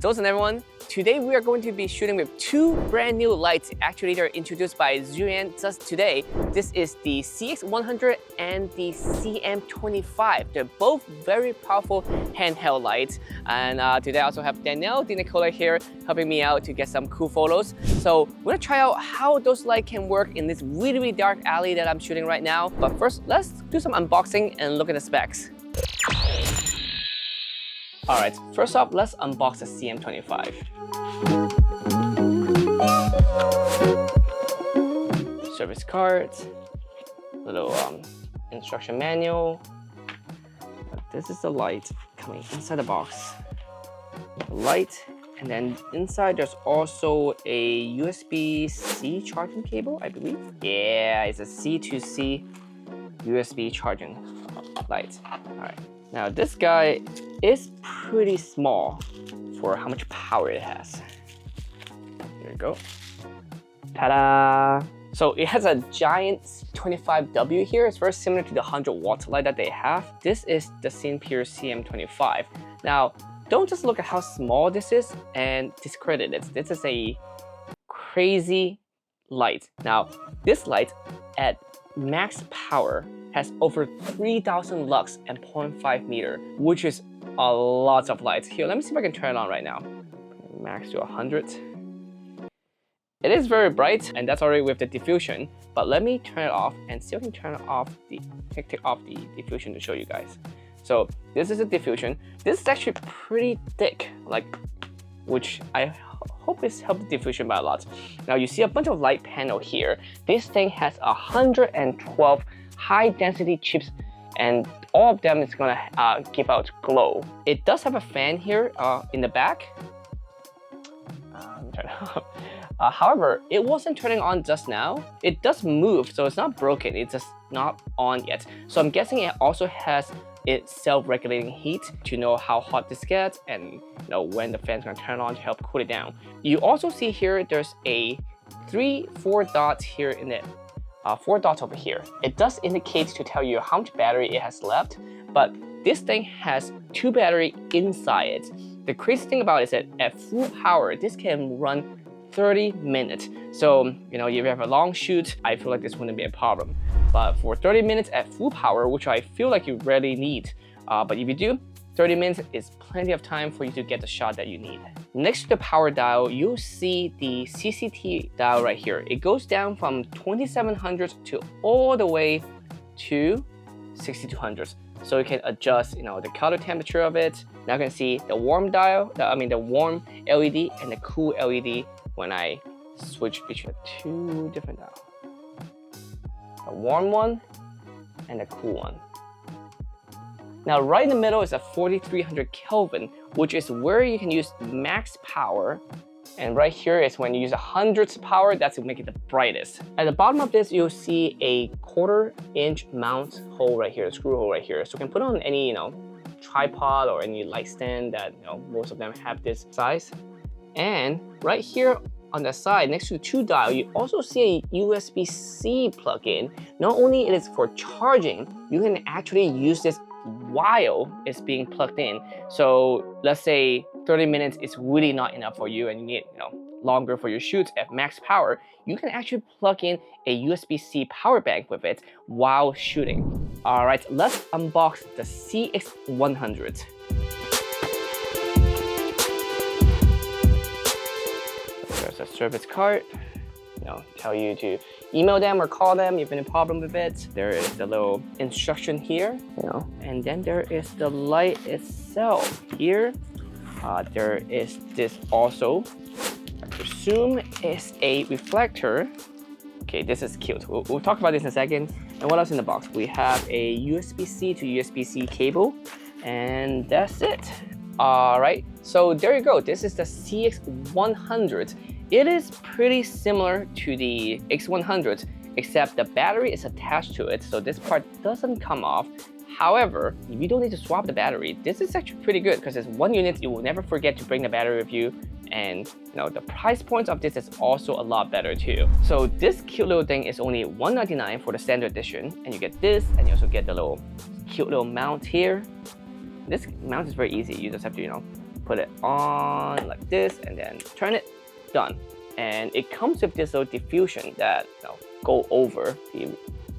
Zosen everyone! Today we are going to be shooting with two brand new lights. Actually, they're introduced by ZhiYun just today. This is the CX100 and the CM25. They're both very powerful handheld lights. And today I also have Danielle Nicola here helping me out to get some cool photos. So we're gonna try out how those lights can work in this really dark alley that I'm shooting right now. But first, let's do some unboxing and look at the specs. Alright, first off, let's unbox the CM25. Service card, little instruction manual. This is the light coming inside the box. The light, and then inside there's also a USB-C charging cable, I believe. Yeah, it's a C to C USB charging light. Alright. Now this guy is pretty small for how much power it has. Here we go. Ta-da! So it has a giant 25W here. It's very similar to the 100 watt light that they have. This is the Sinpure CM25. Now, don't just look at how small this is and discredit it. This is a crazy light. Now, this light at max power has over 3000 lux and 0.5 meter, which is a lot of lights. Here, let me see if I can turn it on right now. Max to 100. It is very bright, and that's already with the diffusion, but let me turn it off and see if I can turn it off take off the diffusion to show you guys. So this is a diffusion. This is actually pretty thick, which I hope it's helped the diffusion by a lot. Now you see a bunch of light panel here. This thing has 112 high density chips, and all of them is gonna give out glow. It does have a fan here in the back. Turn it off. However, it wasn't turning on just now. It does move, so it's not broken. It's just not on yet. So I'm guessing it also has its self-regulating heat to know how hot this gets and when the fan's gonna turn on to help cool it down. You also see here there's a 4 dots here in it. 4 dots over here. It does indicate to tell you how much battery it has left, but this thing has 2 batteries inside it. The crazy thing about it is that at full power, this can run 30 minutes. So, if you have a long shoot, I feel like this wouldn't be a problem. But for 30 minutes at full power, which I feel like you rarely need, but if you do, 30 minutes is plenty of time for you to get the shot that you need. Next to the power dial, you'll see the CCT dial right here. It goes down from 2700 to all the way to 6200. So you can adjust, the color temperature of it. Now you can see the warm dial, the warm LED and the cool LED when I switch between the 2 different dials. The warm one and the cool one. Now right in the middle is a 4300 Kelvin, which is where you can use max power. And right here is when you use 100th power, that's to make it the brightest. At the bottom of this, you'll see a 1/4 inch mount hole right here, a screw hole right here. So you can put on any, tripod or any light stand that, most of them have this size. And right here on the side, next to the 2 dial, you also see a USB-C plug-in. Not only it is for charging, you can actually use this while it's being plugged in. So let's say 30 minutes is really not enough for you and you need longer for your shoots at max power, you can actually plug in a USB-C power bank with it while shooting. All right, let's unbox the CX100. There's a service card. Tell you to email them or call them if you have any problem with it. There is the little instruction here, and then there is the light itself here. There is this also, I presume is a reflector. Okay, this is cute. We'll talk about this in a second. And what else in the box? We have a USB-C to USB-C cable, and that's it. All right, so there you go. This is the CX100. It is pretty similar to the X100, except the battery is attached to it, so this part doesn't come off. However, if you don't need to swap the battery, this is actually pretty good because it's 1 unit. You will never forget to bring the battery with you, and the price point of this is also a lot better too. So this cute little thing is only $199 for the standard edition, and you get this, and you also get the little cute little mount here. This mount is very easy. You just have to put it on like this, and then turn it, done. And it comes with this little diffusion that go over the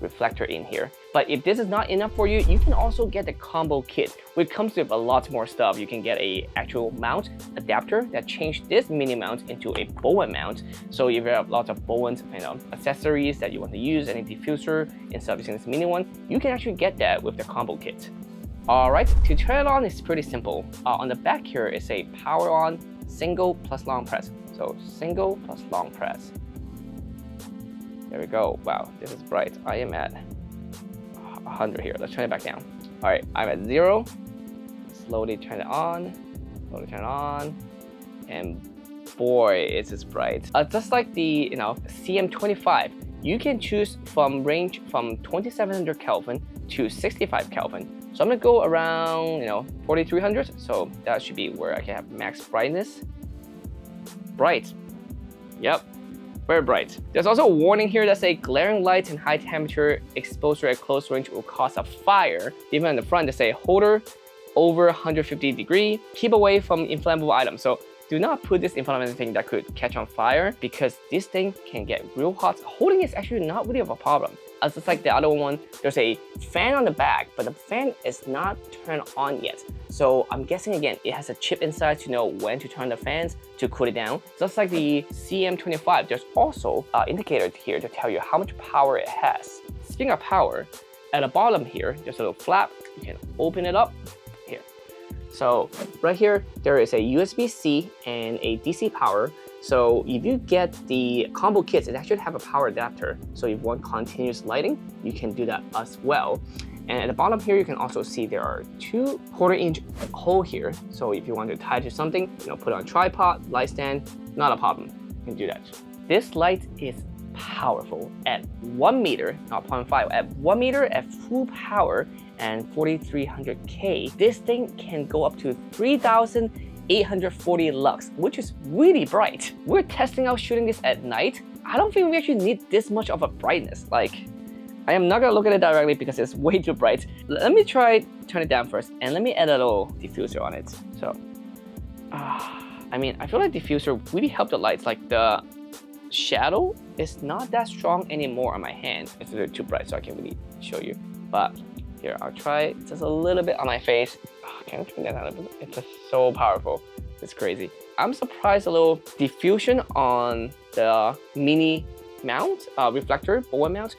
reflector in here. But if this is not enough for you, you can also get the combo kit, which comes with a lot more stuff. You can get a actual mount adapter that changed this mini mount into a Bowen mount. So if you have lots of Bowen accessories that you want to use, any diffuser instead of using this mini one, you can actually get that with the combo kit. Alright, to turn it on is pretty simple. On the back here is a power on, single plus long press. So single plus long press. There we go. Wow, this is bright. I am at 100 here. Let's turn it back down. All right, I'm at 0. Slowly turn it on. Slowly turn it on. And boy, it's just bright. Just like the CM25, you can choose from range from 2700 Kelvin to 65 Kelvin. So I'm gonna go around 4300. So that should be where I can have max brightness. Bright. Yep. Very bright. There's also a warning here that says glaring light and high temperature exposure at close range will cause a fire. Even on the front, they say holder over 150 degree. Keep away from inflammable items. So do not put this in front of anything that could catch on fire because this thing can get real hot. Holding is actually not really of a problem. Just like the other one, there's a fan on the back, but the fan is not turned on yet. So I'm guessing again, it has a chip inside to know when to turn the fans to cool it down. Just like the CM25, there's also an indicator here to tell you how much power it has. Speaking of power, at the bottom here, there's a little flap. You can open it up here. So right here, there is a USB-C and a DC power. So if you get the combo kits, it actually have a power adapter. So if you want continuous lighting, you can do that as well. And at the bottom here, you can also see there are 2 1/4-inch hole here. So if you want to tie to something, put it on a tripod, light stand, not a problem. You can do that. This light is powerful at 1 meter, not 0.5, at 1 meter at full power and 4300K. This thing can go up to 3840 lux, which is really bright. We're testing out shooting this at night. I don't think we actually need this much of a brightness. Like, I am not gonna look at it directly because it's way too bright. Let me try turn it down first, and let me add a little diffuser on it. So, I mean, I feel like diffuser really helped the lights. Like the shadow is not that strong anymore on my hand. It's a little too bright, so I can't really show you. But here, I'll try just a little bit on my face. Can I turn that down a bit? It's just so powerful. It's crazy. I'm surprised a little diffusion on the mini mount, reflector, Bowen mount,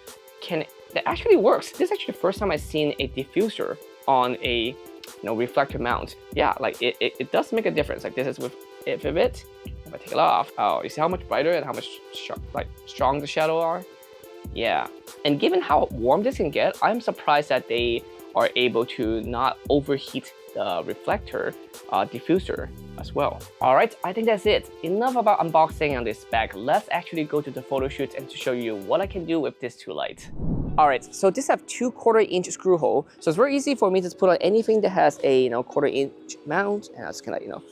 that actually works. This is actually the first time I've seen a diffuser on a reflector mount. Yeah, like it does make a difference. Like this is with it. If I take it off, oh, you see how much brighter and how much strong the shadow are? Yeah, and given how warm this can get, I'm surprised that they are able to not overheat the reflector diffuser as well. All right, I think that's it. Enough about unboxing on this bag. Let's actually go to the photo shoot and to show you what I can do with this 2 lights. All right, so this have 2 1/4-inch screw hole. So it's very easy for me to put on anything that has a 1/4-inch mount, and I just kind of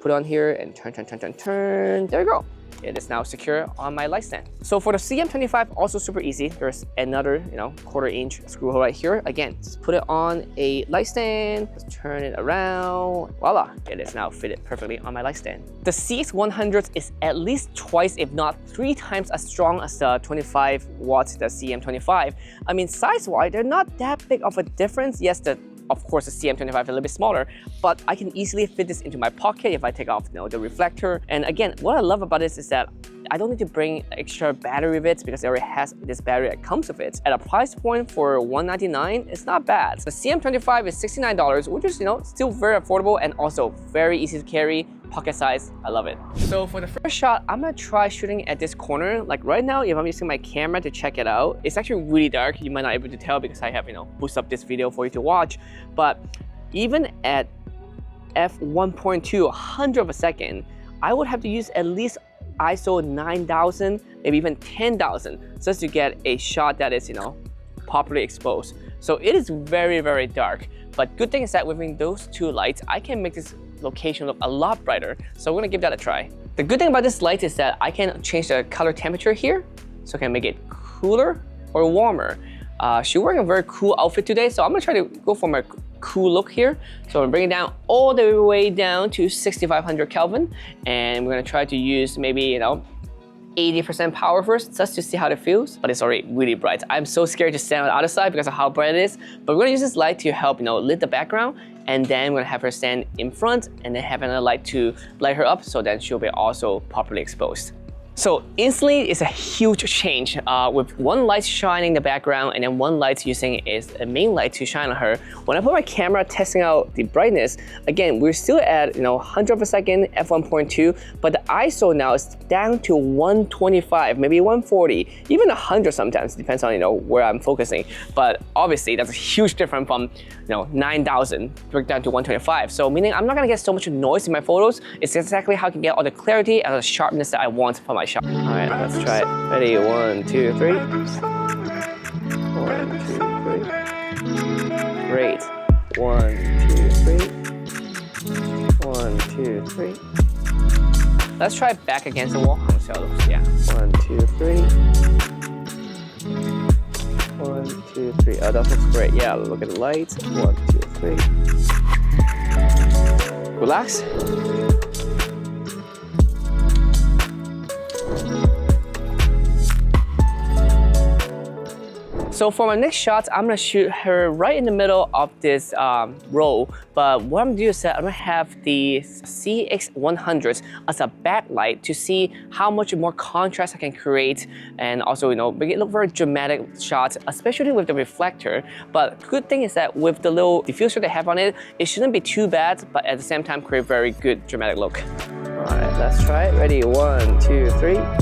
put it on here and turn. There we go. It is now secure on my light stand. So for the CM25, also super easy. There's another 1/4-inch screw hole right here. Again, just put it on a light stand, just turn it around. Voila, it is now fitted perfectly on my light stand. The CX100 is at least twice, if not 3 times as strong as the 25 watts, the CM25. I mean, size-wise, they're not that big of a difference. Yes, of course, the CM25 is a little bit smaller, but I can easily fit this into my pocket if I take off the reflector. And again, what I love about this is that I don't need to bring extra battery with it because it already has this battery that comes with it. At a price point for $199, it's not bad. The CM25 is $69, which is still very affordable and also very easy to carry. Pocket size, I love it. So for the first shot, I'm gonna try shooting at this corner. Like right now, if I'm using my camera to check it out, it's actually really dark. You might not be able to tell because I have, boosted up this video for you to watch. But even at f1.2, 100 of a second, I would have to use at least ISO 9000, maybe even 10,000, just to get a shot that is, properly exposed. So it is very, very dark. But good thing is that within those 2 lights, I can make this location look a lot brighter. So we're gonna give that a try. The good thing about this light is that I can change the color temperature here. So I can make it cooler or warmer. She's wearing a very cool outfit today, so I'm gonna try to go for my cool look here. So I'm gonna bring it down all the way down to 6500 Kelvin, and we're gonna try to use maybe 80% power first, just to see how it feels. But it's already really bright. I'm so scared to stand on the other side because of how bright it is. But we're gonna use this light to help lit the background, and then we're gonna have her stand in front, and then have another light to light her up, so then she'll be also properly exposed. So instantly, it's a huge change with one light shining the background and then one light using is a main light to shine on her. When I put my camera testing out the brightness, again, we're still at 100 per second, f1.2, but the ISO now is down to 125, maybe 140, even 100 sometimes, depends on where I'm focusing. But obviously, that's a huge difference from 9,000 down to 125. So meaning I'm not gonna get so much noise in my photos. It's exactly how I can get all the clarity and the sharpness that I want for my shot. All right, let's try it. Ready, 1, 2, 3. 1, 2, 3. Great. 1, 2, 3. 1, 2, 3. Let's try it back against the wall. Let's see how it looks. Yeah. 1, 2, 3. 1, 2, 3. Oh, that looks great. Yeah, look at the lights. 1, 2, 3. Relax. So for my next shot, I'm gonna shoot her right in the middle of this row. But what I'm gonna do is that I'm gonna have the CX100 as a backlight to see how much more contrast I can create, and also make it look very dramatic shot, especially with the reflector. But good thing is that with the little diffuser they have on it, it shouldn't be too bad, but at the same time create very good dramatic look. All right, let's try it. Ready, 1, 2, 3. 1,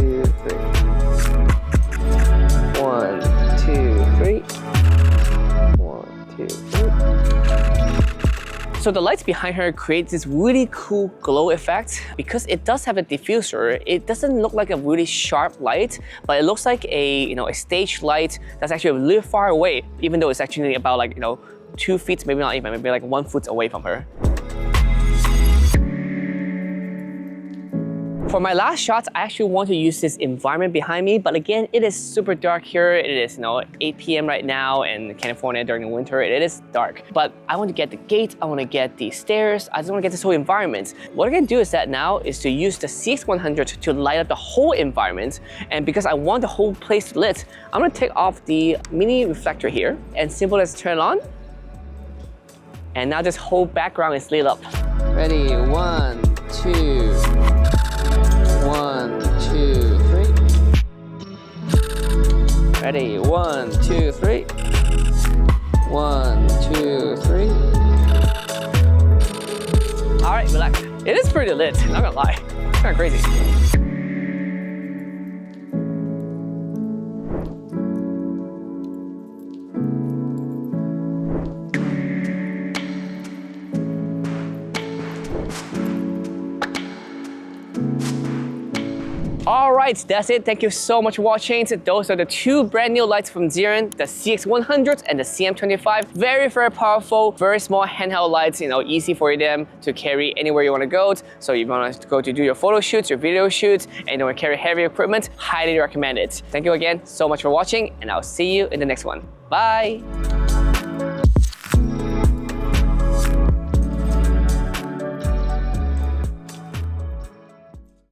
2, 3. 1, 2, 3. 1, 2, 3. So the lights behind her create this really cool glow effect. Because it does have a diffuser, it doesn't look like a really sharp light, but it looks like a a stage light that's actually a little far away, even though it's actually about 2 feet, maybe not even, maybe 1 foot away from her. For my last shot, I actually want to use this environment behind me, but again, it is super dark here. It is 8 p.m. right now in California during the winter. It is dark, but I want to get the gate, I want to get the stairs, I just want to get this whole environment. What I'm gonna do is that now is to use the CX100 to light up the whole environment, and because I want the whole place lit, I'm gonna take off the mini reflector here, and simple as turn it on, and now this whole background is lit up. Ready, 1, 2. 1, 2, 3. Ready, 1, 2, 3. 1, 2, 3. All right, relax. It is pretty lit, not gonna lie. It's kind of crazy. Alright, that's it. Thank you so much for watching. So those are the 2 brand new lights from ZhiYun, the CX100 and the CM25. Very, very powerful, very small handheld lights, easy for them to carry anywhere you want to go. So if you want to go to do your photo shoots, your video shoots, and you don't want to carry heavy equipment, highly recommend it. Thank you again so much for watching, and I'll see you in the next one. Bye!